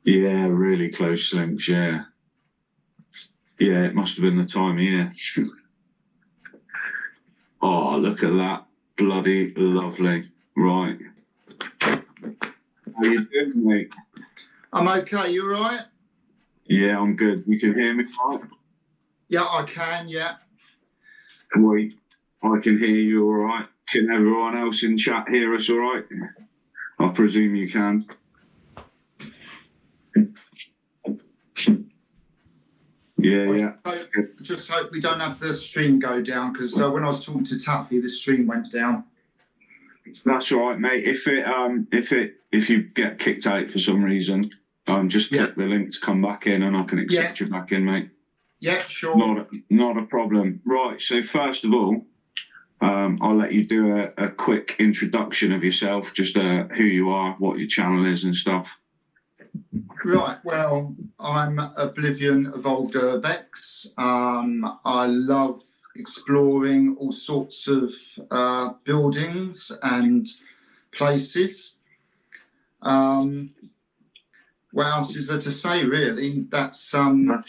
Yeah, really close links, yeah. Yeah, it must have been the time of year. Oh, look at that. Bloody lovely. Right. How you doing, mate? I'm okay, you all right? Yeah, I'm good. You can hear me, right? Yeah, I can, yeah. Wait, I can hear you all right. Can everyone else in chat hear us all right? I presume you can. Yeah. Just hope we don't have the stream go down, because when I was talking to Taffy, the stream went down. That's all right, mate. If you get kicked out for some reason, just click the link to come back in, and I can accept you back in, mate. Yeah, sure. Not a problem. Right. So first of all, I'll let you do a quick introduction of yourself, just who you are, what your channel is, and stuff. Right, well, I'm Oblivion Evolved Urbex. I love exploring all sorts of buildings and places. What else is there to say, really? That's don't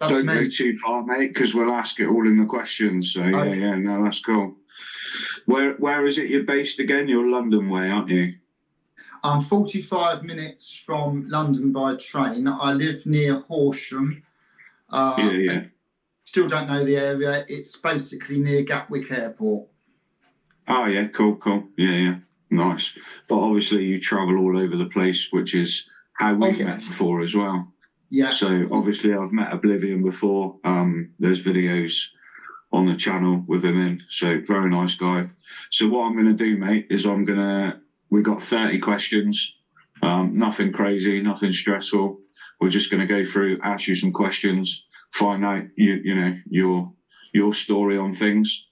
me. Go too far, mate, because we'll ask it all in the questions. So okay. Yeah, no, that's cool. Where is it you're based again? You're London way, aren't you? I'm 45 minutes from London by train. I live near Horsham. Yeah. Still don't know the area. It's basically near Gatwick Airport. Oh, yeah, cool. Yeah. Nice. But obviously you travel all over the place, which is how we've met before as well. Yeah. So obviously I've met Oblivion before. There's videos on the channel with him in. So very nice guy. So what I'm going to do, mate, is we got 30 questions, nothing crazy, nothing stressful. We're just going to go through, ask you some questions, find out your story on things,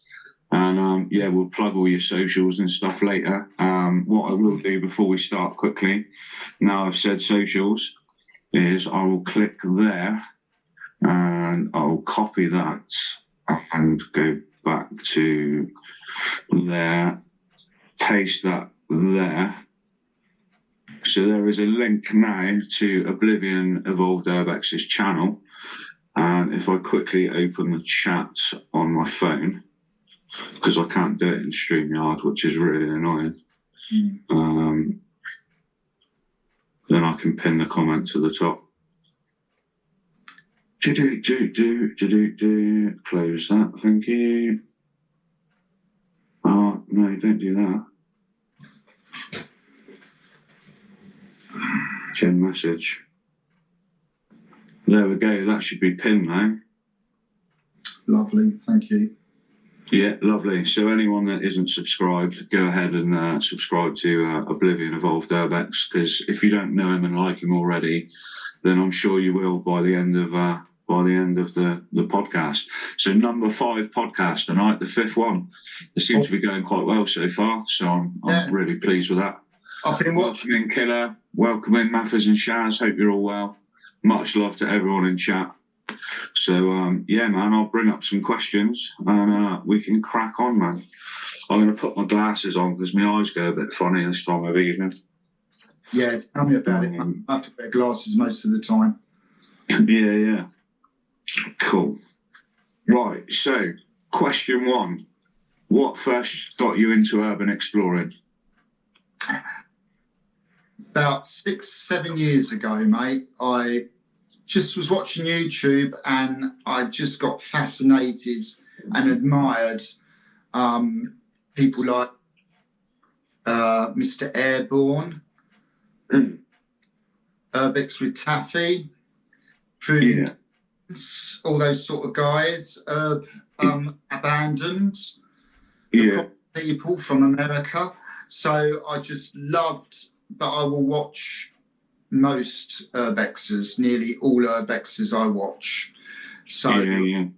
and we'll plug all your socials and stuff later. What I will do before we start quickly, now I've said socials, is I will click there and I'll copy that and go back to there, paste that there. So there is a link now to Oblivion Evolved Urbex's channel, and if I quickly open the chat on my phone, because I can't do it in StreamYard, which is really annoying, then I can pin the comment to the top. Close that, thank you. Oh, no, don't do that. Pin message. There we go. That should be pinned now. Lovely. Thank you. Yeah, lovely. So anyone that isn't subscribed, go ahead and subscribe to Oblivion Evolved Urbex, because if you don't know him and like him already, then I'm sure you will by the end of the podcast. So number 5 podcast tonight, the 5th one. It seems to be going quite well so far. So I'm really pleased with that. I've been watching. Welcome in, Killer. Welcome in, Mathers and Shaz. Hope you're all well. Much love to everyone in chat. So, yeah, man, I'll bring up some questions and we can crack on, man. I'm going to put my glasses on because my eyes go a bit funny this time of evening. Yeah, tell me about it. I have to wear glasses most of the time. Yeah. Cool. Right, so question 1. What first got you into urban exploring? About 6-7 years ago, mate, I just was watching YouTube and I just got fascinated and admired people like Mr. Airborne, Urbex with Taffy, all those sort of guys, Abandoned, people from America. So I just loved, but I will watch most urbexes, nearly all urbexes I watch. So, and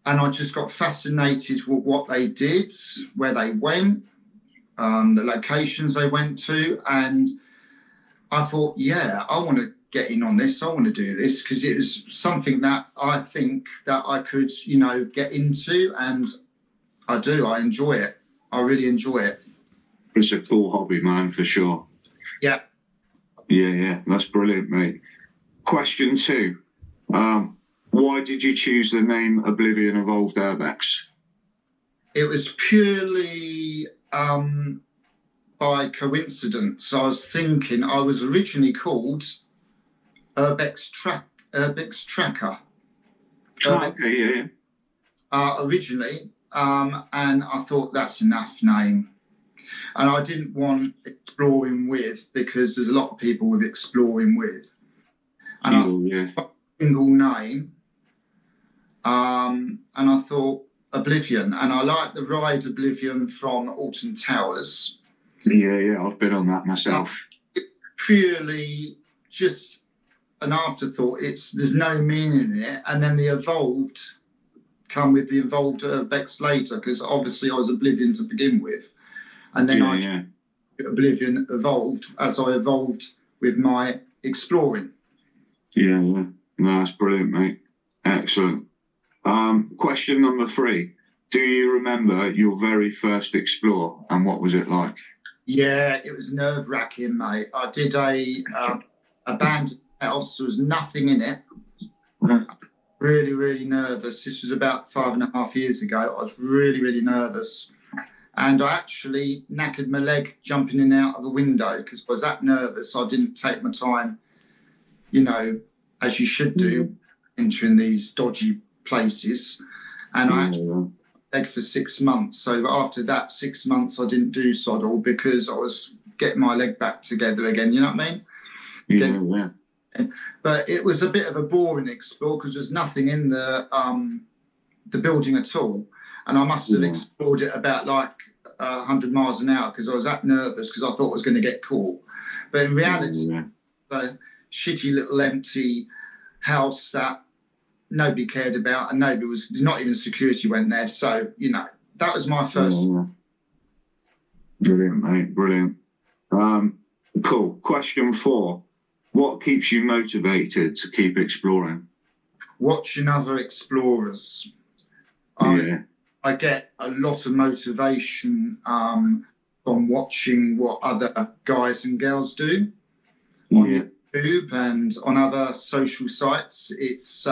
I just got fascinated with what they did, where they went, the locations they went to, and I thought, yeah, I want to get in on this. I want to do this because it was something that I think that I could, get into, and I do. I enjoy it. I really enjoy it. It's a cool hobby, man, for sure. Yeah. Yeah, that's brilliant, mate. Question 2. Why did you choose the name Oblivion Evolved Urbex? It was purely by coincidence. I was thinking I was originally called urbex Tracker. Okay, yeah. Originally, and I thought that's enough name. And I didn't want exploring with, because there's a lot of people with exploring with. And I thought a single name. And I thought Oblivion. And I like the ride Oblivion from Alton Towers. Yeah, I've been on that myself. Purely just an afterthought. There's no meaning in it. And then the evolved come with the evolved urbex later, because obviously I was Oblivion to begin with. And then Oblivion evolved as I evolved with my exploring. Yeah. No, that's brilliant, mate. Excellent. Question number 3. Do you remember your very first explore, and what was it like? Yeah, it was nerve-wracking, mate. I did a abandoned house. There was nothing in it. Really, really nervous. This was about 5.5 years ago. I was really, really nervous. And I actually knackered my leg jumping in and out of the window because I was that nervous. I didn't take my time, as you should do, entering these dodgy places. And I actually leg for 6 months. So after that 6 months, I didn't do sod all because I was getting my leg back together again. You know what I mean? But it was a bit of a boring explore because there's nothing in the building at all. And I must have explored it about 100 miles an hour because I was that nervous because I thought I was going to get caught. But in reality, a shitty little empty house that nobody cared about, and not even security went there. So, that was my first. Brilliant, mate. Brilliant. Cool. Question 4. What keeps you motivated to keep exploring? Watching other explorers. I get a lot of motivation from watching what other guys and girls do on YouTube and on other social sites. It's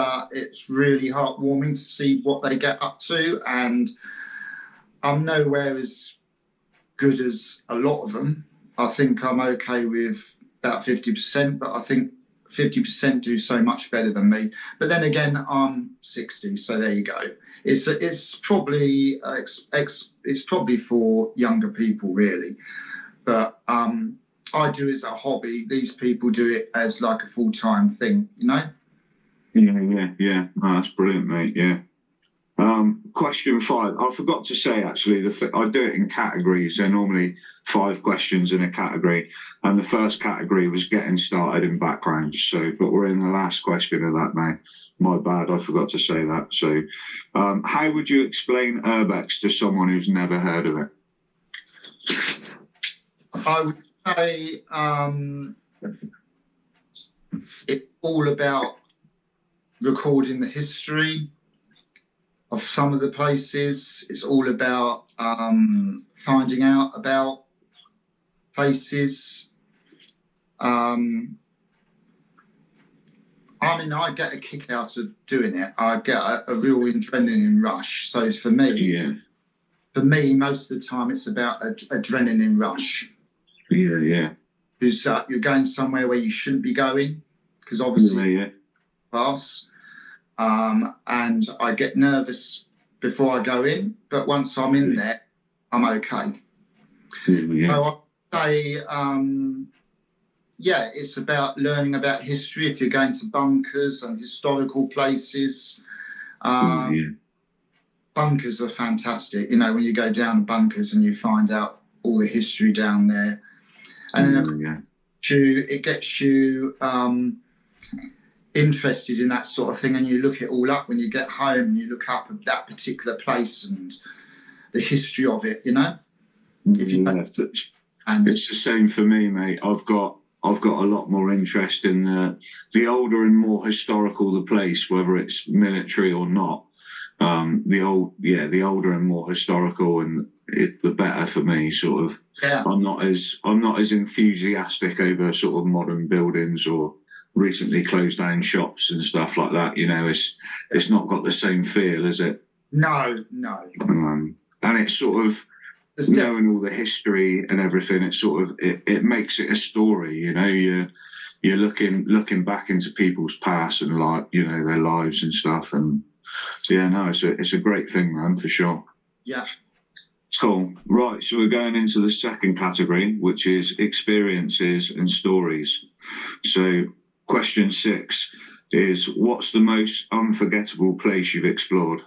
really heartwarming to see what they get up to, and I'm nowhere as good as a lot of them. I think I'm okay with about 50%, but I think 50% do so much better than me. But then again, I'm 60, so there you go. It's probably for younger people, really. But I do it as a hobby. These people do it as like a full-time thing, Yeah. No, that's brilliant, mate. Yeah. Question 5. I forgot to say, actually, I do it in categories. There are normally 5 questions in a category. And the first category was getting started in background. But we're in the last question of that now. My bad, I forgot to say that. So how would you explain urbex to someone who's never heard of it? I would say it's all about recording the history of some of the places. It's all about finding out about places. I get a kick out of doing it. I get a real adrenaline rush. So for me, most of the time, it's about adrenaline rush. Yeah. Because you're going somewhere where you shouldn't be going, because obviously fast. And I get nervous before I go in, but once I'm in there, I'm okay. So I say, it's about learning about history. If you're going to bunkers and historical places, bunkers are fantastic. When you go down bunkers and you find out all the history down there, and then it gets you interested in that sort of thing, and you look it all up when you get home, and you look up at that particular place and the history of it. It's the same for me, mate. I've got a lot more interest in the older and more historical the place, whether it's military or not. The older and more historical, and the better for me. Sort of, Yeah. I'm not as enthusiastic over sort of modern buildings or recently closed down shops and stuff like that. You know, it's not got the same feel, is it? No. And it's sort of knowing all the history and everything. It's sort of it makes it a story. You know, you're looking back into people's past and like, you know, their lives and stuff. And yeah, no, it's a great thing, man, for sure. Yeah. Cool. Right, so we're going into the second category, which is experiences and stories. So question 6 is, what's the most unforgettable place you've explored?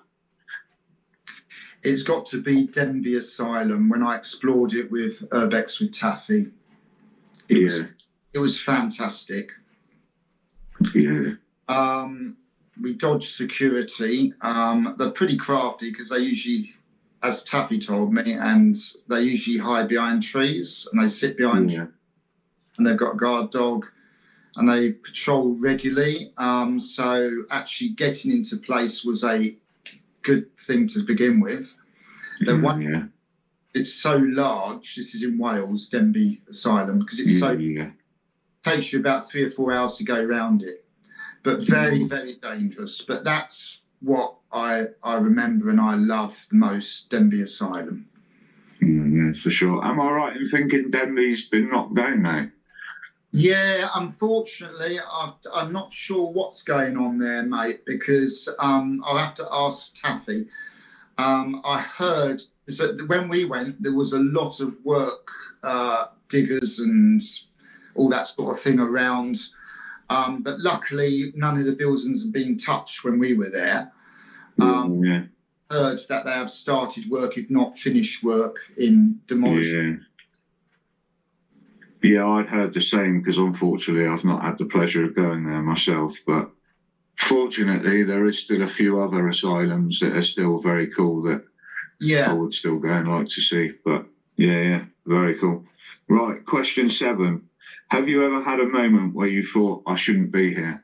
It's got to be Denby Asylum. When I explored it with urbex with Taffy, it was fantastic. Yeah. We dodged security. They're pretty crafty because they usually, as Taffy told me, and they usually hide behind trees and they sit behind trees, and they've got a guard dog and they patrol regularly. So actually getting into place was a good thing to begin with. It's so large. This is in Wales, Denby Asylum, because it's takes you about 3 or 4 hours to go around it, but very, very dangerous. But that's what I remember and I love the most, Denby Asylum. Yeah, for sure. Am I right in thinking Denby's been knocked down now? Yeah, unfortunately, I'm not sure what's going on there, mate, because I'll have to ask Taffy. I heard that when we went, there was a lot of work, diggers and all that sort of thing around. But luckily, none of the buildings have been touched when we were there. Heard that they have started work, if not finished work, in demolition. Yeah, I'd heard the same because unfortunately I've not had the pleasure of going there myself. But fortunately, there is still a few other asylums that are still very cool that I would still go and like to see. But yeah, very cool. Right, question 7. Have you ever had a moment where you thought, I shouldn't be here?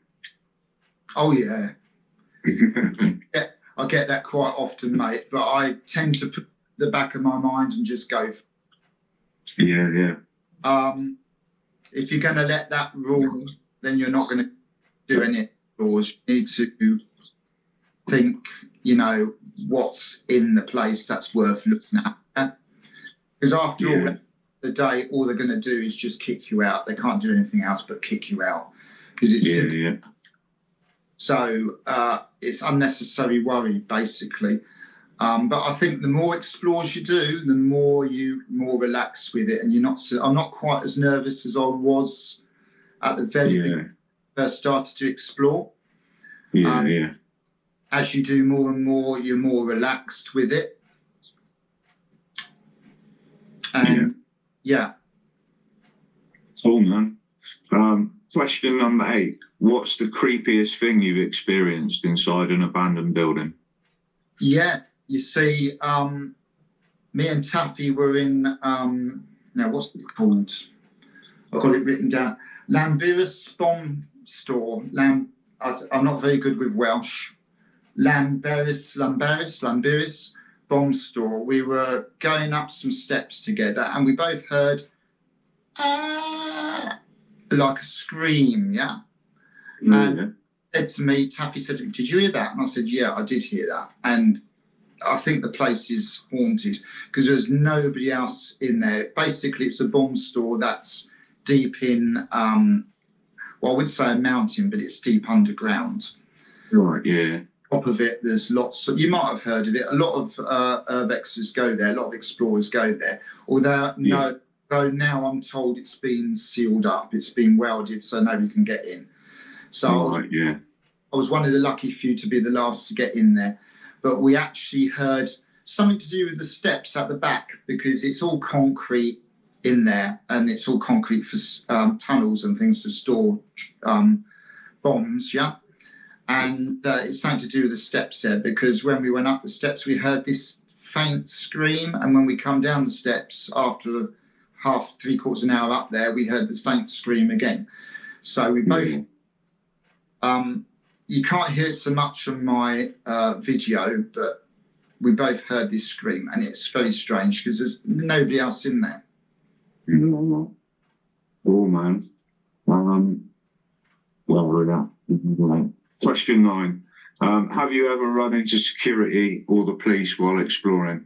Oh, yeah. Yeah, I get that quite often, mate, but I tend to put the back of my mind and just go. Yeah. If you're going to let that rule, then you're not going to do any laws. You need to think, you know, what's in the place that's worth looking at. Because after all, the day, all they're going to do is just kick you out. They can't do anything else but kick you out. Because it's so it's unnecessary worry, basically. But I think the more explores you do, the more relax with it, and you're not. I'm not quite as nervous as I was at the very beginning, first started to explore. As you do more and more, you're more relaxed with it, and Cool, man. Question number 8: what's the creepiest thing you've experienced inside an abandoned building? Yeah. You see, me and Taffy were in, now what's it called? I've got it written down. Lambiris Bomb Store. I'm not very good with Welsh. Lambiris Bomb Store. We were going up some steps together and we both heard like a scream, And said to me, Taffy said to me, did you hear that? And I said, yeah, I did hear that. And I think the place is haunted because there's nobody else in there. Basically, it's a bomb store that's deep in, well, I wouldn't say a mountain, but it's deep underground. Right, yeah. Top of it, there's lots of, you might have heard of it. A lot of urbexers go there, a lot of explorers go there. Although now I'm told it's been sealed up, it's been welded so nobody can get in. So I was one of the lucky few to be the last to get in there. But we actually heard something to do with the steps at the back because it's all concrete in there and it's all concrete for tunnels and things to store bombs, And it's something to do with the steps there because when we went up the steps, we heard this faint scream. And when we come down the steps after half, 3/4 an hour up there, we heard this faint scream again. So we both... you can't hear it so much on my video, but we both heard this scream, and it's very strange because there's nobody else in there. Oh man. Question 9. Have you ever run into security or the police while exploring?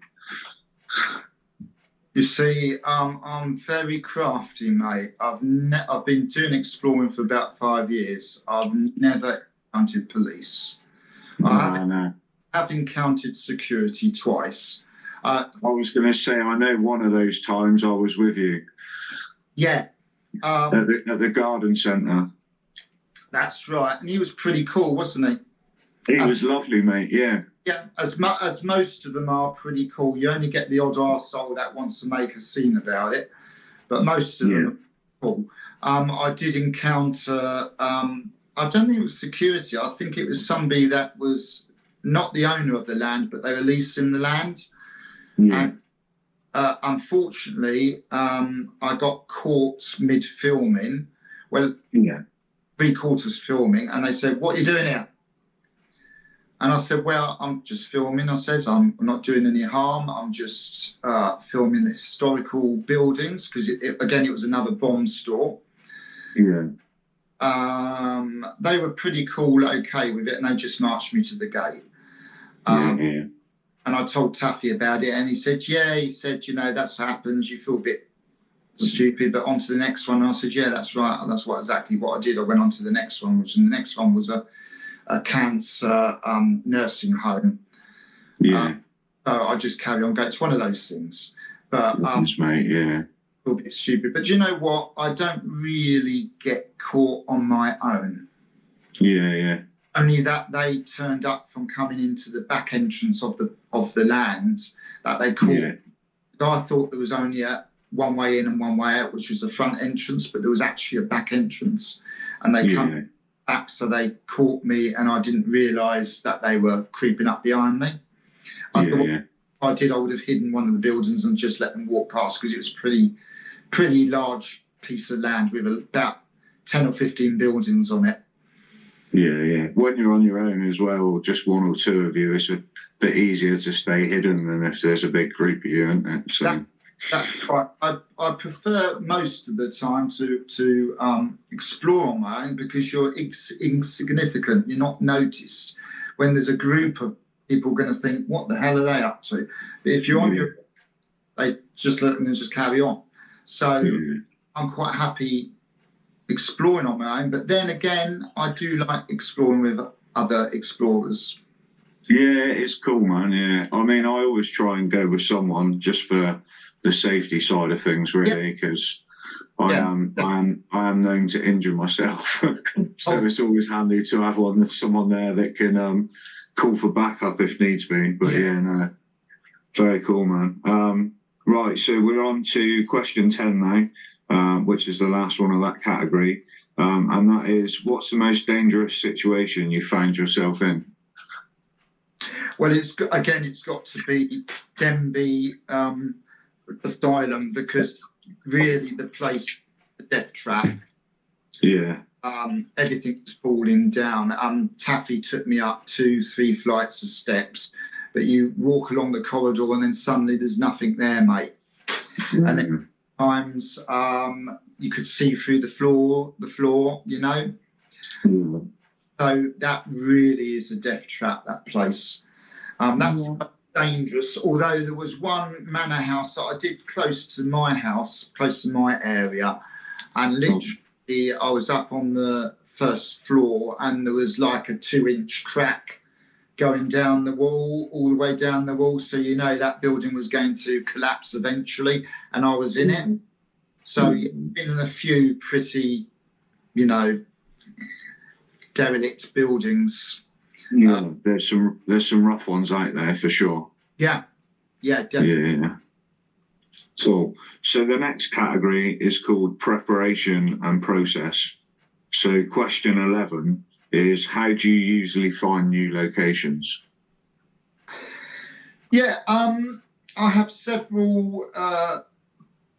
You see, I'm very crafty, mate. I've been doing exploring for about 5 years. I've never encountered police. I have encountered security twice. I was going to say, I know one of those times I was with you. Yeah. At the garden centre. That's right. And he was pretty cool, wasn't he? He was lovely, mate, yeah. Yeah, as most of them are pretty cool. You only get the odd arsehole that wants to make a scene about it, but most of them are cool. I did encounter, I don't think it was security. I think it was somebody that was not the owner of the land, but they were leasing the land. Yeah. And unfortunately, I got caught mid-filming. Well, 3/4 filming, and they said, "What are you doing here?" And I said, "Well, I'm just filming." I said, "I'm not doing any harm. I'm just filming the historical buildings," because it was another bomb store. Yeah. They were pretty cool, okay with it, and they just marched me to the gate. And I told Taffy about it, and he said, "That's what happens. You feel a bit stupid, but on to the next one." And I said, "Yeah, that's right. That's exactly what I did. I went on to the next one, and the next one was a cancer nursing home." Yeah. So I just carry on going. It's one of those things. But mate, yeah. A little bit stupid. But you know what? I don't really get caught on my own. Yeah. Only that they turned up from coming into the back entrance of the land that they caught. Yeah. So I thought there was only one way in and one way out, which was the front entrance, but there was actually a back entrance, and they come back, so they caught me, and I didn't realise that they were creeping up behind me. I thought if I did, I would have hidden one of the buildings and just let them walk past, because it was pretty large piece of land with about 10 or 15 buildings on it. Yeah. When you're on your own as well, just one or two of you, it's a bit easier to stay hidden than if there's a big group of you, isn't it? So. That's right. I prefer most of the time to explore on my own, because you're insignificant. You're not noticed. When there's a group of people going to think, "What the hell are they up to?" But if you're on your, they just let them just carry on. So I'm quite happy exploring on my own. But then again, I do like exploring with other explorers. Yeah, it's cool, man. Yeah, I mean, I always try and go with someone just for the safety side of things, really, because I am known to injure myself. So it's always handy to have someone there that can call for backup if needs be. But very cool, man. Right, so we're on to question 10 now, which is the last one of that category, and that is, what's the most dangerous situation you found yourself in? Well, it's got to be Denby Asylum, because really the place, the death trap. Yeah. Everything's falling down. Taffy took me up 2-3 flights of steps, but you walk along the corridor and then suddenly there's nothing there, mate. And then times you could see through the floor, you know. So that really is a death trap, that place. That's dangerous, although there was one manor house that I did close to my house, close to my area, and literally I was up on the first floor and there was like a 2-inch crack going down the wall, all the way down the wall, so you know that building was going to collapse eventually, and I was in it. So been in a few pretty, derelict buildings. Yeah, there's some rough ones out there for sure. Yeah, definitely. Yeah. So the next category is called preparation and process. So question 11 is, how do you usually find new locations? Yeah, I have several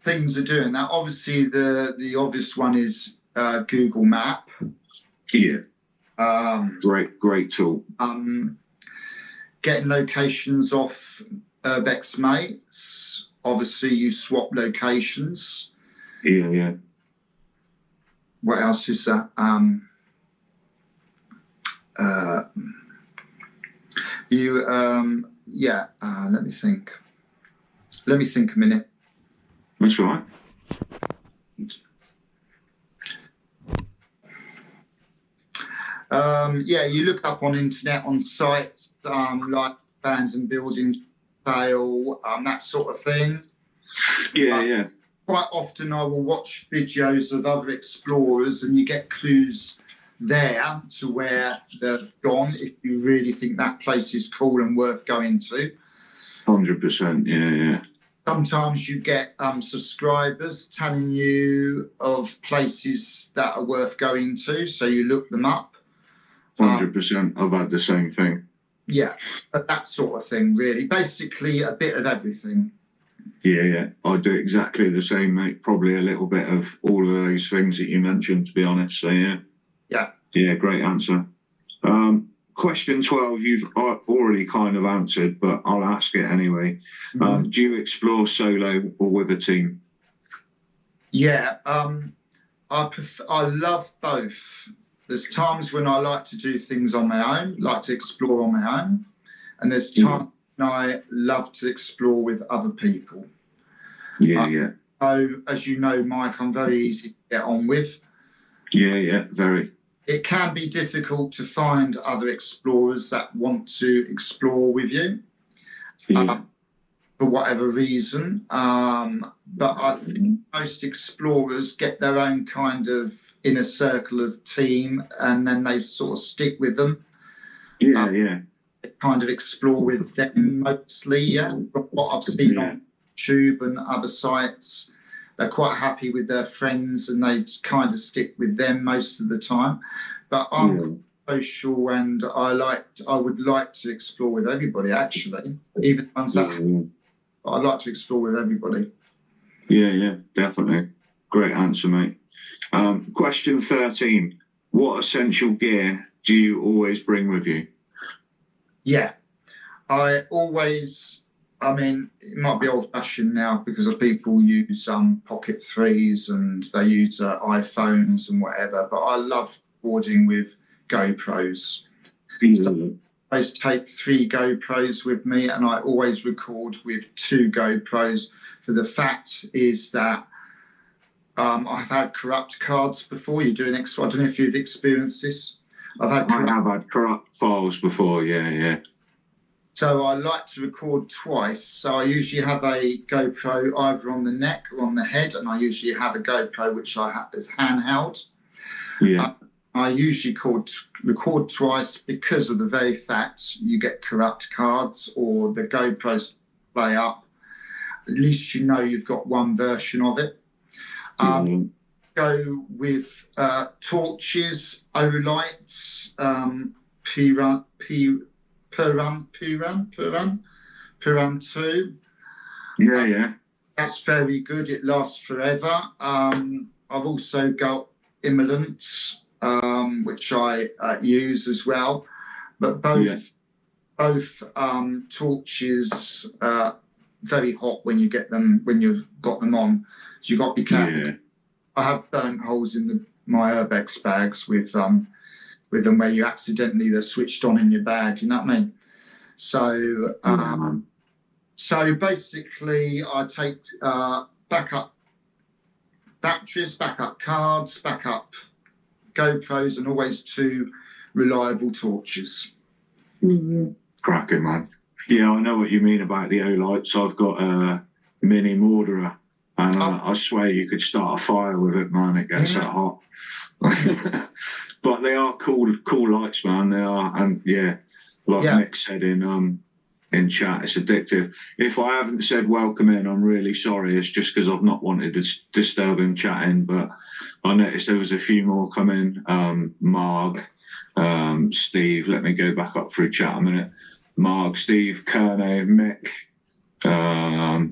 things of doing that. Obviously, the obvious one is Google Map. Yeah. Great tool. getting locations off urbex mates. Obviously, you swap locations. Yeah. What else is that? Let me think. Let me think a minute. That's right. You look up on internet on sites like abandoned buildings sale, that sort of thing. Yeah. Quite often I will watch videos of other explorers and you get clues there to where they've gone if you really think that place is cool and worth going to. 100%, yeah. Sometimes you get subscribers telling you of places that are worth going to, so you look them up. 100%, I've had the same thing. Yeah, that sort of thing, really. Basically, a bit of everything. Yeah, I do exactly the same, mate. Probably a little bit of all of those things that you mentioned, to be honest. So, yeah. Yeah, great answer. Question 12, you've already kind of answered, but I'll ask it anyway. Do you explore solo or with a team? Yeah, I love both. There's times when I like to do things on my own, like to explore on my own, and there's times when I love to explore with other people. Yeah. So, as you know, Mike, I'm very easy to get on with. Yeah, very. It can be difficult to find other explorers that want to explore with you for whatever reason. But I think most explorers get their own kind of inner circle of team and then they sort of stick with them. Yeah. They kind of explore with them mostly, From what I've seen on YouTube and other sites. They're quite happy with their friends and they kind of stick with them most of the time. But I'm social and I would like to explore with everybody, actually, even the ones that but I'd like to explore with everybody. Yeah, definitely. Great answer, mate. Question 13. What essential gear do you always bring with you? Yeah, it might be old-fashioned now because of people use Pocket 3s and they use iPhones and whatever, but I love recording with GoPros. So I always take 3 GoPros with me and I always record with 2 GoPros. For the fact is that I've had corrupt cards before. You do an extra. I don't know if you've experienced this. I have had corrupt files before, yeah. So I like to record twice. So I usually have a GoPro either on the neck or on the head, and I usually have a GoPro which I have as handheld. Yeah. I usually record twice because of the very fact you get corrupt cards or the GoPros play up. At least you know you've got one version of it. Go with torches, O-lights, Puran 2. Yeah. That's very good. It lasts forever. I've also got immolents, which I use as well. But both torches very hot when you've got them on. So you've got to be careful. Yeah. I have burnt holes in my urbex bags with them where you accidentally they're switched on in your bag. You know what I mean? So so basically, I take backup batteries, backup cards, backup GoPros, and always 2 reliable torches. Cracking, man. Yeah, I know what you mean about the O-lights. I've got a mini mortarer, and I swear you could start a fire with it, man. It gets that hot. But they are cool lights, man. They are, and Nick said in chat, it's addictive. If I haven't said welcome in, I'm really sorry. It's just because I've not wanted to disturb him chatting, but I noticed there was a few more come in. Marg, Steve, let me go back up through chat a minute. Marg, Steve, Kerno, Mick. I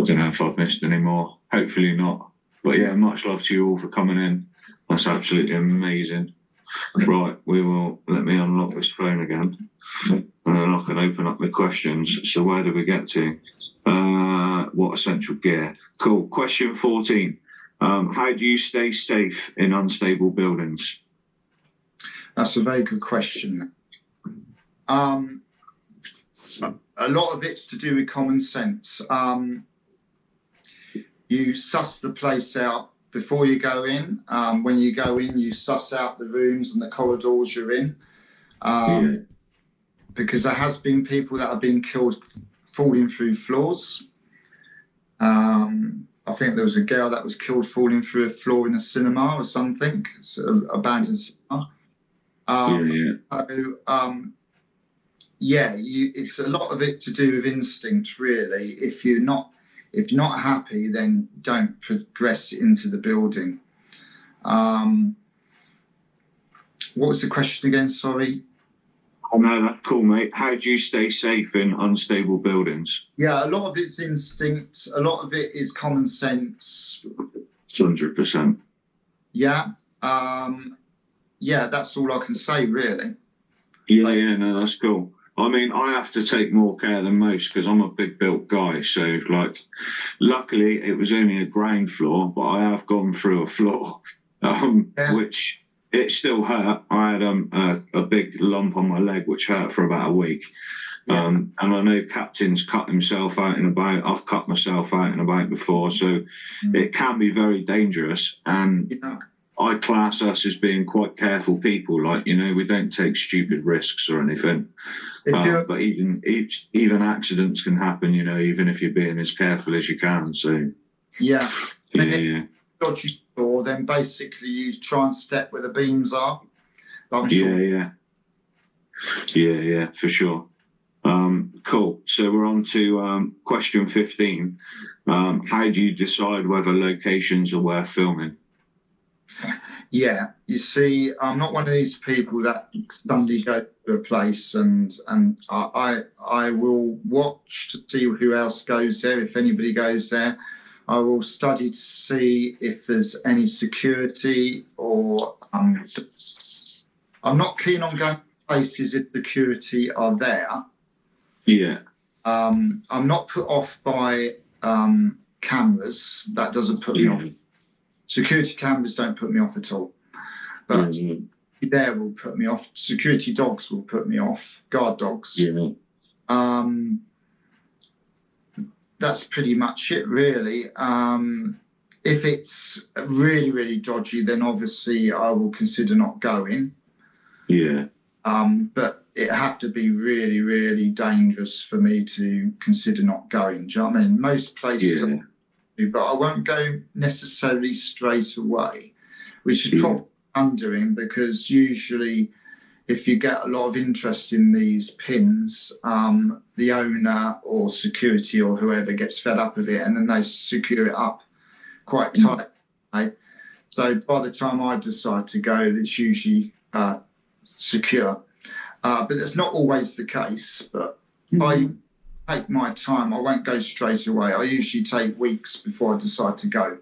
don't know if I've missed any more. Hopefully not. But yeah, much love to you all for coming in. That's absolutely amazing. Right, we will let me unlock this phone again, and then I can open up the questions. So where do we get to? What essential gear? Cool. Question 14. How do you stay safe in unstable buildings? That's a very good question. A lot of it's to do with common sense. You suss the place out before you go in. When you go in, you suss out the rooms and the corridors you're in. Because there has been people that have been killed falling through floors. I think there was a girl that was killed falling through a floor in a cinema or something. It's an abandoned cinema. It's a lot of it to do with instinct, really. If you're not happy, then don't progress into the building. What was the question again? Sorry. Oh, no, that's cool, mate. How do you stay safe in unstable buildings? Yeah, a lot of it's instinct. A lot of it is common sense. 100%. Yeah. That's all I can say, really. No, that's cool. I mean, I have to take more care than most because I'm a big built guy. So, luckily, it was only a ground floor, but I have gone through a floor, which it still hurt. I had a big lump on my leg, which hurt for about a week. And I know Captain's cut himself out and about. I've cut myself out and about before. So it can be very dangerous. And I class us as being quite careful people. We don't take stupid risks or anything. But even accidents can happen, even if you're being as careful as you can. So dodgy door, then basically you try and step where the beams are. For sure. Cool. So we're on to question 15. How do you decide whether locations are worth filming? Yeah, you see, I'm not one of these people that suddenly go to a place and I will watch to see who else goes there, if anybody goes there. I will study to see if there's any security or I'm not keen on going to places if security are there. Yeah. I'm not put off by cameras. That doesn't put me off. Security cameras don't put me off at all. But there will put me off. Security dogs will put me off. Guard dogs. That's pretty much it, really. If it's really, really dodgy, then obviously I will consider not going. But it have to be really, really dangerous for me to consider not going. Do you know what I mean? Most places, but I won't go necessarily straight away, which is probably I'm doing, because usually if you get a lot of interest in these pins, the owner or security or whoever gets fed up with it and then they secure it up quite tight. Right? So by the time I decide to go, it's usually secure. But it's not always the case, but I take my time. I won't go straight away. I usually take weeks before I decide to go.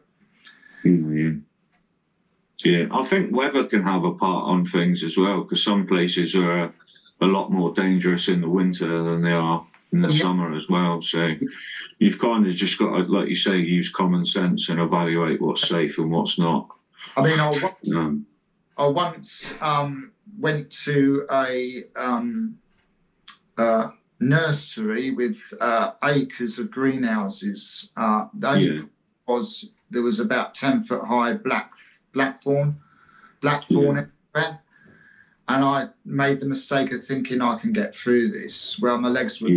I think weather can have a part on things as well, because some places are a lot more dangerous in the winter than they are in the summer as well. So you've kind of just got to, like you say, use common sense and evaluate what's safe and what's not. I mean, I once went to a nursery with acres of greenhouses. There was about 10-foot high black thorn everywhere, and I made the mistake of thinking I can get through this. Well, my legs were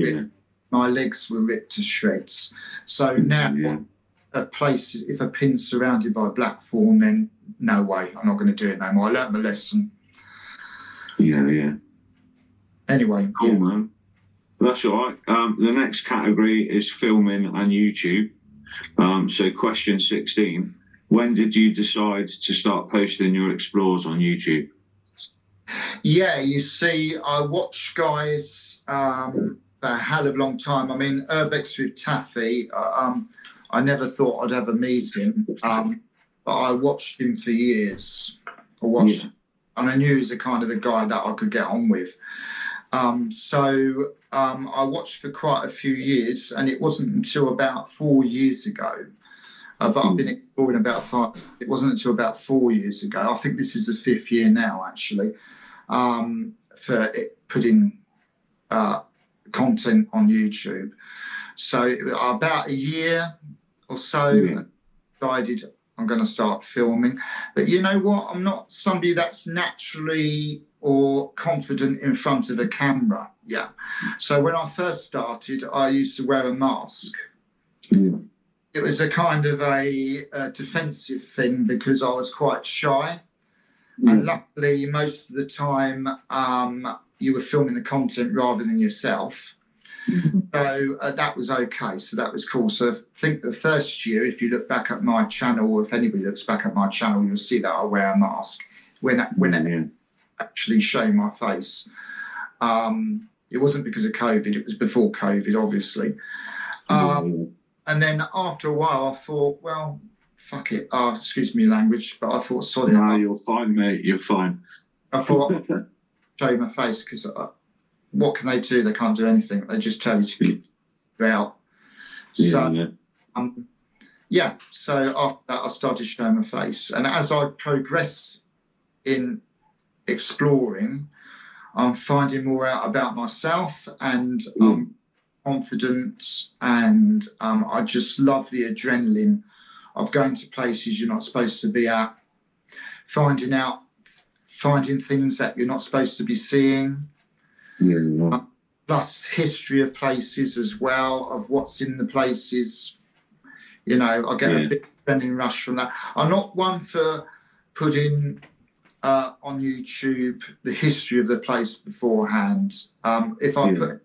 ripped to shreds. So now a place, if a pin's surrounded by black thorn, then no way, I'm not going to do it no more. I learnt my lesson. Anyway, cool, man. That's all right. The next category is filming and YouTube. So question 16, when did you decide to start posting your explores on YouTube? Yeah, you see, I watch guys for a hell of a long time. I mean, Urbex with Taffy, I never thought I'd ever meet him, but I watched him for years. I watched him and I knew he was the kind of the guy that I could get on with. I watched for quite a few years, and it wasn't until about 4 years ago. But I've been exploring about 5. It wasn't until about 4 years ago. I think this is the 5th year now, actually, for putting content on YouTube. So about a year or so, I decided I'm going to start filming. But you know what? I'm not somebody that's naturally or confident in front of a camera. Yeah. So when I first started, I used to wear a mask. It was a kind of a defensive thing because I was quite shy. And luckily, most of the time, you were filming the content rather than yourself. So that was okay. So that was cool. So I think the first year, if you look back at my channel, or if anybody looks back at my channel, you'll see that I wear a mask when it actually show my face. It wasn't because of COVID. It was before COVID, obviously. And then after a while, I thought, well, fuck it. Excuse me, language, but I thought, sorry. No, you're fine, mate. You're fine. I thought, show my face because what can they do? They can't do anything. They just tell you to get out. So, so after that, I started showing my face. And as I progress in exploring, I'm finding more out about myself and confidence, and I just love the adrenaline of going to places you're not supposed to be at, finding things that you're not supposed to be seeing, plus history of places as well, of what's in the places. You know, I get a bit of adrenaline rush from that. I'm not one for putting on YouTube the history of the place beforehand. If I put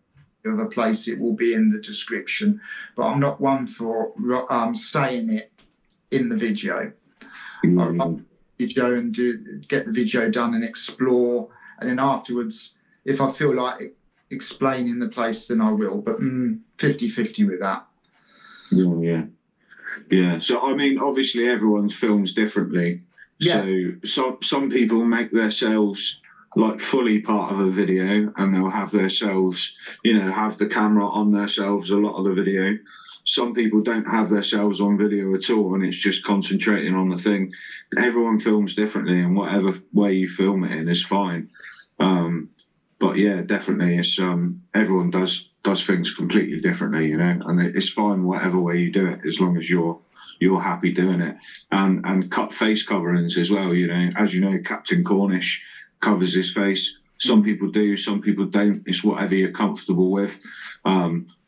of a place, it will be in the description, but I'm not one for saying it in the video. Video and get the video done and explore, and then afterwards, if I feel like explaining the place, then I will, but 50-50 with that. So I mean, obviously everyone's films differently. So some people make themselves like fully part of a video, and they'll have themselves, have the camera on themselves a lot of the video. Some people don't have themselves on video at all, and it's just concentrating on the thing. Everyone films differently, and whatever way you film it in is fine. But yeah, definitely, it's everyone does things completely differently, and it's fine whatever way you do it, as long as you're happy doing it. And cut face coverings as well, as you know, Captain Cornish covers his face. Some people do, some people don't. It's whatever you're comfortable with.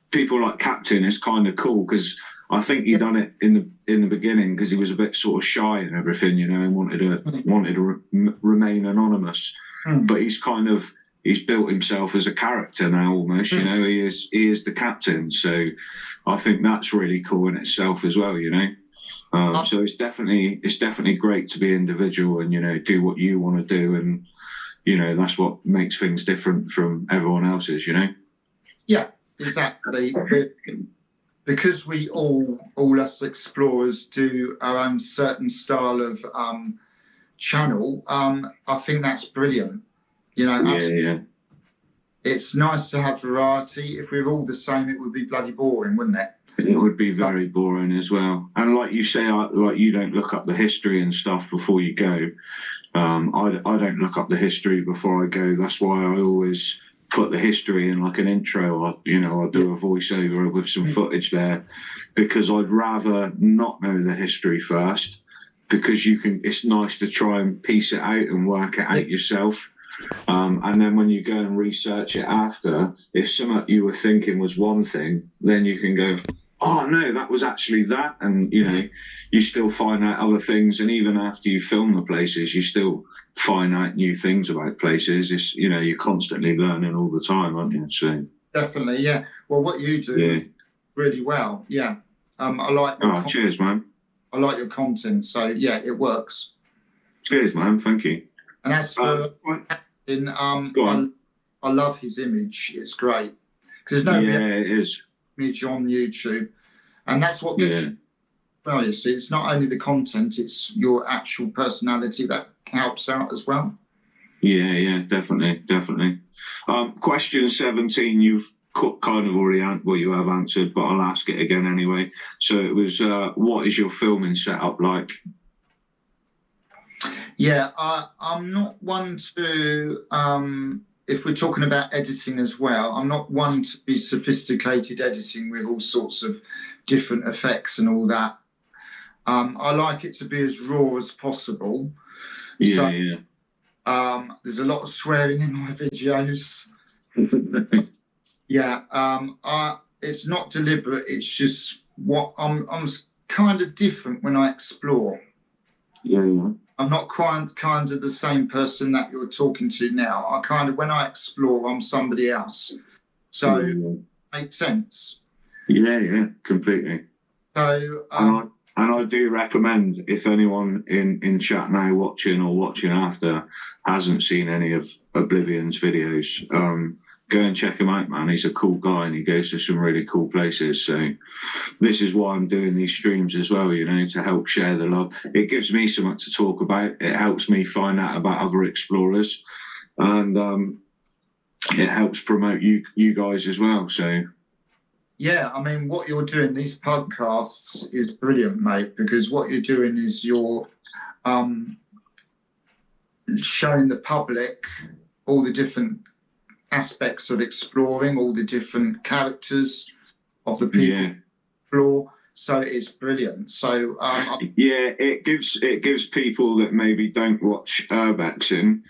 People like Captain is kind of cool because I think he done it in the beginning because he was a bit sort of shy and everything, and wanted to remain anonymous. But he's built himself as a character now almost. He is the captain. So I think that's really cool in itself as well. So it's definitely great to be individual and do what you want to do, and that's what makes things different from everyone else's. Yeah, exactly. Because we all us explorers do our own certain style of channel. I think that's brilliant. It's nice to have variety. If we were all the same, it would be bloody boring, wouldn't it? It would be very boring as well. And like you say, like you don't look up the history and stuff before you go. I don't look up the history before I go. That's why I always put the history in like an intro. I'll do a voiceover with some footage there, because I'd rather not know the history first, because it's nice to try and piece it out and work it out yourself. And then when you go and research it after, if something you were thinking was one thing, then you can go, oh no, that was actually that. And you still find out other things. And even after you film the places, you still find out new things about places. It's you're constantly learning all the time, aren't you? So definitely, yeah. Well, what you do really well, yeah. I like. Cheers, man. I like your content, so yeah, it works. Cheers, man. Thank you. And as for I love his image. It's great because there's no it is image on YouTube, and that's what gets you. Well, it's not only the content; it's your actual personality that helps out as well. Yeah, definitely. Question 17, you've kind of already well, you have answered, but I'll ask it again anyway. So it was, what is your filming setup like? Yeah, I'm not one to, if we're talking about editing as well, I'm not one to be sophisticated editing with all sorts of different effects and all that. I like it to be as raw as possible. So Yeah. there's a lot of swearing in my videos. Yeah, it's not deliberate. It's just what I'm kind of different when I explore. Yeah. I'm not quite kind of the same person that you're talking to now. I kind of, when I explore, I'm somebody else. So makes sense. Yeah, completely. So and I do recommend, if anyone in chat now watching or watching after hasn't seen any of Oblivion's videos, go and check him out, man. He's a cool guy and he goes to some really cool places. So this is why I'm doing these streams as well, you know, to help share the love. It gives me something to talk about. It helps me find out about other explorers, and it helps promote you guys as well. So yeah, I mean, what you're doing, these podcasts, is brilliant, mate, because what you're doing is you're showing the public all the different aspects of exploring, all the different characters of the people explore. So it's brilliant. So yeah, it gives people that maybe don't watch urbexing,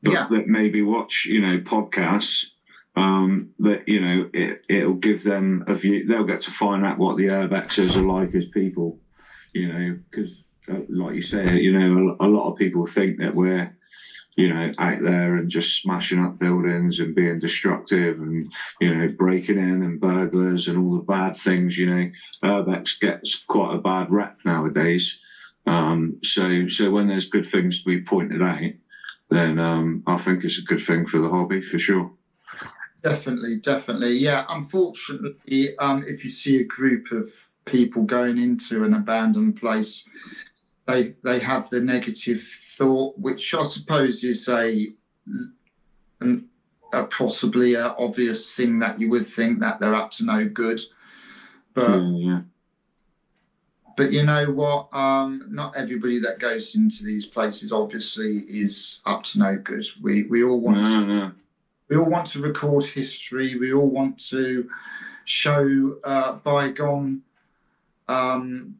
but that maybe watch, you know, podcasts, that, you know, it'll give them a view. They'll get to find out what the urbexers are like as people, you know, because like you say, you know, a lot of people think that we're, you know, out there and just smashing up buildings and being destructive and, you know, breaking in and burglars and all the bad things, you know. Urbex gets quite a bad rep nowadays. So when there's good things to be pointed out, then I think it's a good thing for the hobby, for sure. Definitely. Yeah, unfortunately, if you see a group of people going into an abandoned place, they have the negative thought, which I suppose is a possibly an obvious thing that you would think that they're up to no good. But but you know what? Not everybody that goes into these places obviously is up to no good. We all want we all want to record history. We all want to show bygone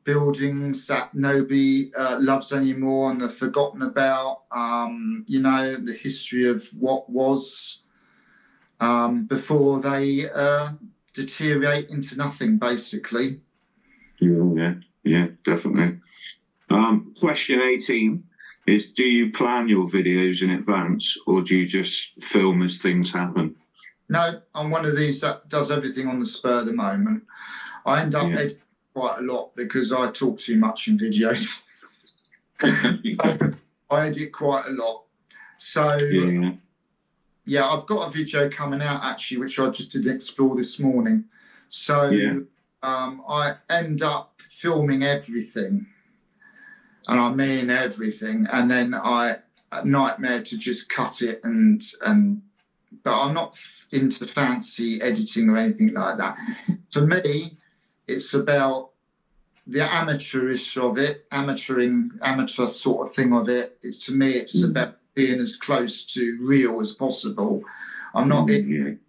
buildings that nobody loves anymore and they're forgotten about. You know, the history of what was before they deteriorate into nothing, basically. Yeah, definitely. Question 18 is, do you plan your videos in advance or do you just film as things happen? No, I'm one of these that does everything on the spur of the moment. I end up editing quite a lot because I talk too much in videos. I edit quite a lot. So yeah, I've got a video coming out actually, which I just did explore this morning. So I end up filming everything, and I mean everything, and then I nightmare to just cut it but I'm not into fancy editing or anything like that. For me, it's about the amateurish of it, amateur sort of thing of it. To me, it's about being as close to real as possible. I'm not in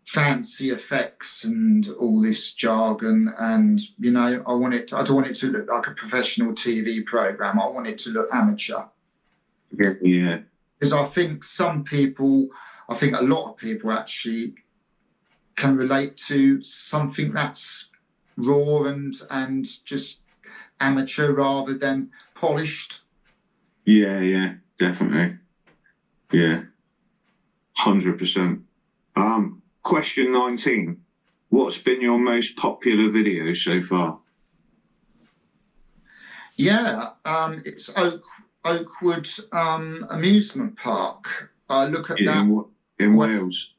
fancy effects and all this jargon, and you know, I don't want it to look like a professional TV program. I want it to look amateur. Because I think a lot of people actually can relate to something that's raw and just amateur rather than polished. Yeah, definitely. Yeah, 100%. Question 19. What's been your most popular video so far? Yeah, it's Oakwood Amusement Park. I look at that in Wales.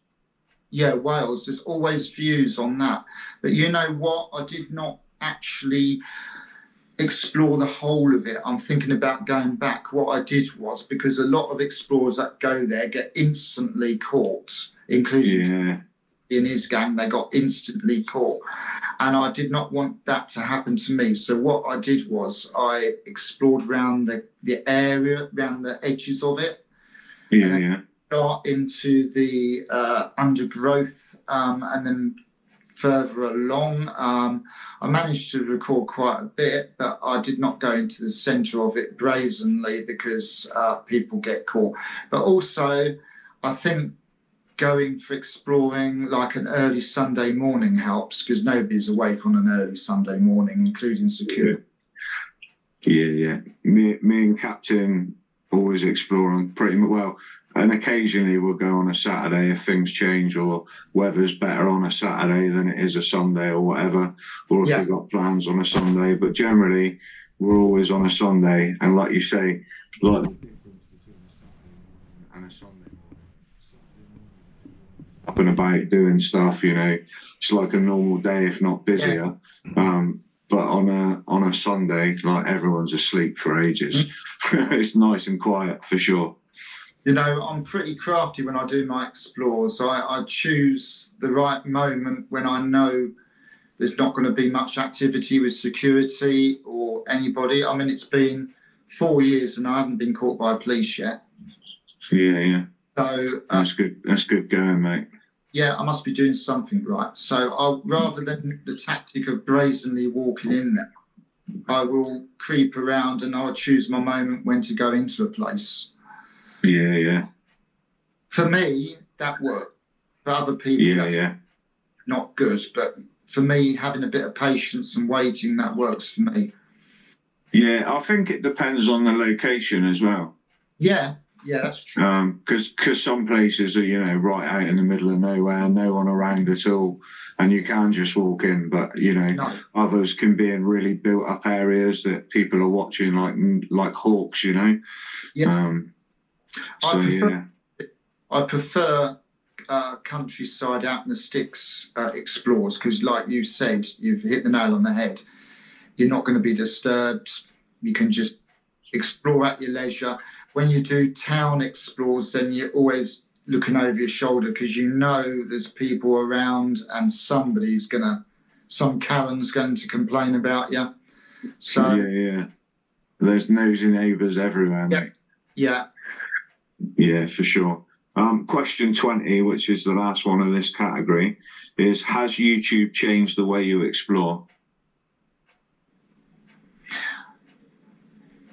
Yeah, Wales. There's always views on that. But you know what? I did not actually explore the whole of it. I'm thinking about going back. What I did was, because a lot of explorers that go there get instantly caught, including in his gang, they got instantly caught. And I did not want that to happen to me. So what I did was I explored around the area, around the edges of it. Got into the undergrowth, and then further along. I managed to record quite a bit, but I did not go into the centre of it brazenly because people get caught. But also, I think going for exploring like an early Sunday morning helps, because nobody's awake on an early Sunday morning, including security. Me and Captain always explore on pretty well. And occasionally we'll go on a Saturday if things change or weather's better on a Saturday than it is a Sunday or whatever, or if we've got plans on a Sunday. But generally, we're always on a Sunday. And like you say, like the difference between a Saturday and a Sunday morning, up and about doing stuff, you know, it's like a normal day, if not busier. But on a Sunday, like everyone's asleep for ages. It's nice and quiet for sure. You know, I'm pretty crafty when I do my explores. I choose the right moment when I know there's not going to be much activity with security or anybody. I mean, it's been 4 years and I haven't been caught by police yet. So that's good. That's good going, mate. Yeah, I must be doing something right. So rather than the tactic of brazenly walking in there, I will creep around and I'll choose my moment when to go into a place. For me, that worked. For other people, that's not good. But for me, having a bit of patience and waiting, that works for me. Yeah, I think it depends on the location as well. Yeah, that's true. Because some places are, you know, right out in the middle of nowhere, no one around at all, and you can just walk in. But you know, others can be in really built-up areas that people are watching, like hawks, you know. I prefer countryside out in the sticks explores, because like you said, you've hit the nail on the head. You're not going to be disturbed. You can just explore at your leisure. When you do town explores, then you're always looking over your shoulder, because you know there's people around and some Karen's going to complain about you. So there's nosy neighbours everywhere, mate. Yeah, for sure. Question 20, which is the last one of this category, is: has YouTube changed the way you explore?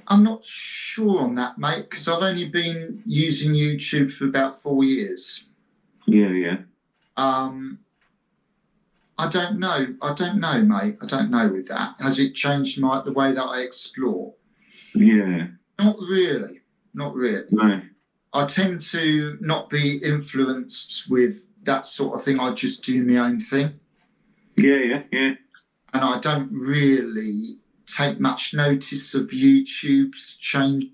I'm not sure on that, mate, because I've only been using YouTube for about 4 years. I don't know, mate. I don't know with that. Has it changed the way that I explore? Not really. No. I tend to not be influenced with that sort of thing. I just do my own thing. And I don't really take much notice of YouTube's change